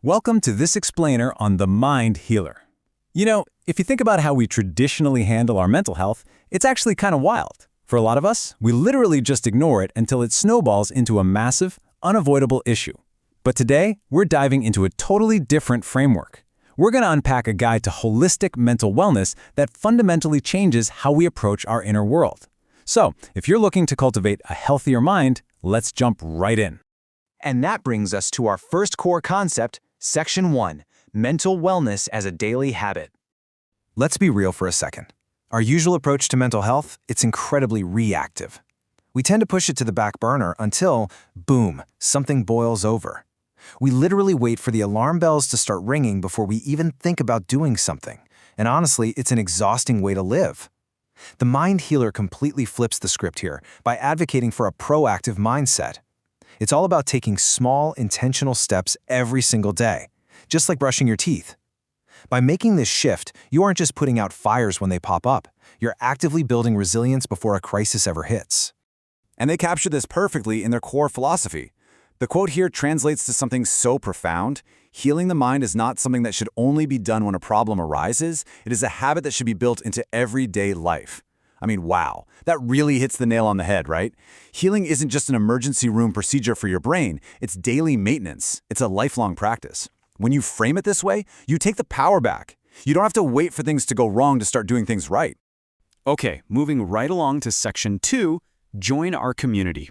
Welcome to this explainer on the mind healer. If you think about how we traditionally handle our mental health, it's actually kind of wild. For a lot of us, we literally just ignore it until it snowballs into a massive, unavoidable issue. But today, we're diving into a totally different framework. We're going to unpack a guide to holistic mental wellness that fundamentally changes how we approach our inner world. So, if you're looking to cultivate a healthier mind, let's jump right in. And that brings us to our first core concept, Section 1, Mental Wellness as a Daily Habit. Let's be real for a second. Our usual approach to mental health, it's incredibly reactive. We tend to push it to the back burner until, boom, something boils over. We literally wait for the alarm bells to start ringing before we even think about doing something. And honestly, it's an exhausting way to live. The mind healer completely flips the script here by advocating for a proactive mindset. It's all about taking small, intentional steps every single day, just like brushing your teeth. By making this shift, you aren't just putting out fires when they pop up. You're actively building resilience before a crisis ever hits. And they capture this perfectly in their core philosophy. The quote here translates to something so profound. Healing the mind is not something that should only be done when a problem arises. It is a habit that should be built into everyday life. I mean, wow, that really hits the nail on the head, right? Healing isn't just an emergency room procedure for your brain. It's daily maintenance. It's a lifelong practice. When you frame it this way, you take the power back. You don't have to wait for things to go wrong to start doing things right. Okay, moving right along to Section 2, join our community.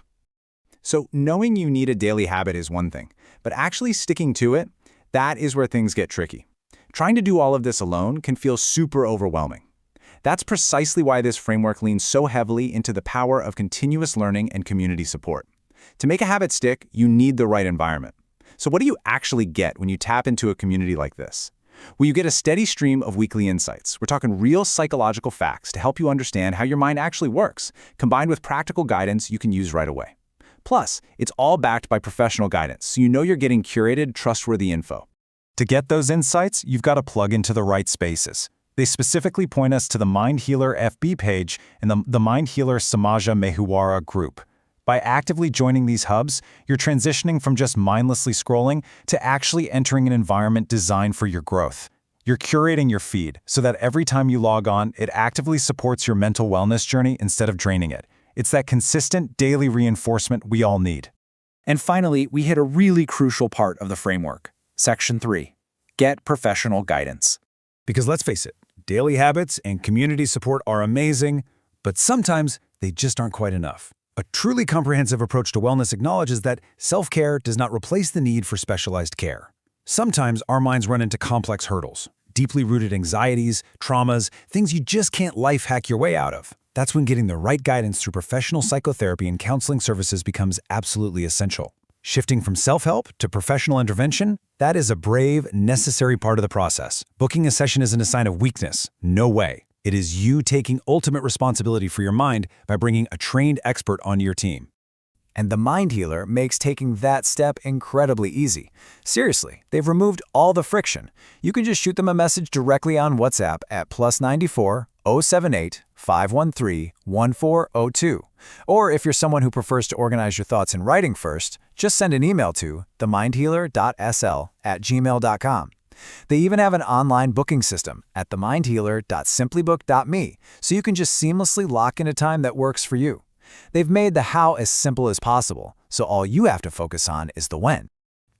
So knowing you need a daily habit is one thing, but actually sticking to it, that is where things get tricky. Trying to do all of this alone can feel super overwhelming. That's precisely why this framework leans so heavily into the power of continuous learning and community support. To make a habit stick, you need the right environment. So what do you actually get when you tap into a community like this? Well, you get a steady stream of weekly insights. We're talking real psychological facts to help you understand how your mind actually works, combined with practical guidance you can use right away. Plus, it's all backed by professional guidance, so you know you're getting curated, trustworthy info. To get those insights, you've got to plug into the right spaces. They specifically point us to the Mind Healer FB page and the Mind Healer Samaja Mehuwara group. By actively joining these hubs, you're transitioning from just mindlessly scrolling to actually entering an environment designed for your growth. You're curating your feed so that every time you log on, it actively supports your mental wellness journey instead of draining it. It's that consistent daily reinforcement we all need. And finally, we hit a really crucial part of the framework, Section 3, Get Professional Guidance. Because let's face it, daily habits and community support are amazing, but sometimes they just aren't quite enough. A truly comprehensive approach to wellness acknowledges that self-care does not replace the need for specialized care. Sometimes our minds run into complex hurdles, deeply rooted anxieties, traumas, things you just can't life hack your way out of. That's when getting the right guidance through professional psychotherapy and counseling services becomes absolutely essential. Shifting from self-help to professional intervention, that is a brave, necessary part of the process. Booking a session isn't a sign of weakness. No way. It is you taking ultimate responsibility for your mind by bringing a trained expert onto your team. And the Mind Healer makes taking that step incredibly easy. Seriously, they've removed all the friction. You can just shoot them a message directly on WhatsApp at +94 078 513 1402. Or if you're someone who prefers to organize your thoughts in writing first, just send an email to themindhealer.sl@gmail.com. They even have an online booking system at themindhealer.simplybook.me, so you can just seamlessly lock in a time that works for you. They've made the how as simple as possible, so all you have to focus on is the when.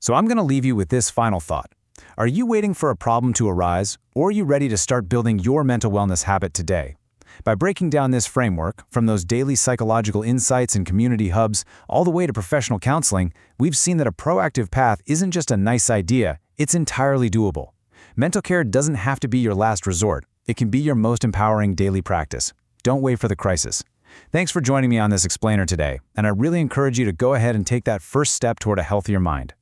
So I'm going to leave you with this final thought. Are you waiting for a problem to arise, or are you ready to start building your mental wellness habit today? By breaking down this framework, from those daily psychological insights and community hubs all the way to professional counseling, we've seen that a proactive path isn't just a nice idea, it's entirely doable. Mental care doesn't have to be your last resort. It can be your most empowering daily practice. Don't wait for the crisis. Thanks for joining me on this explainer today, and I really encourage you to go ahead and take that first step toward a healthier mind.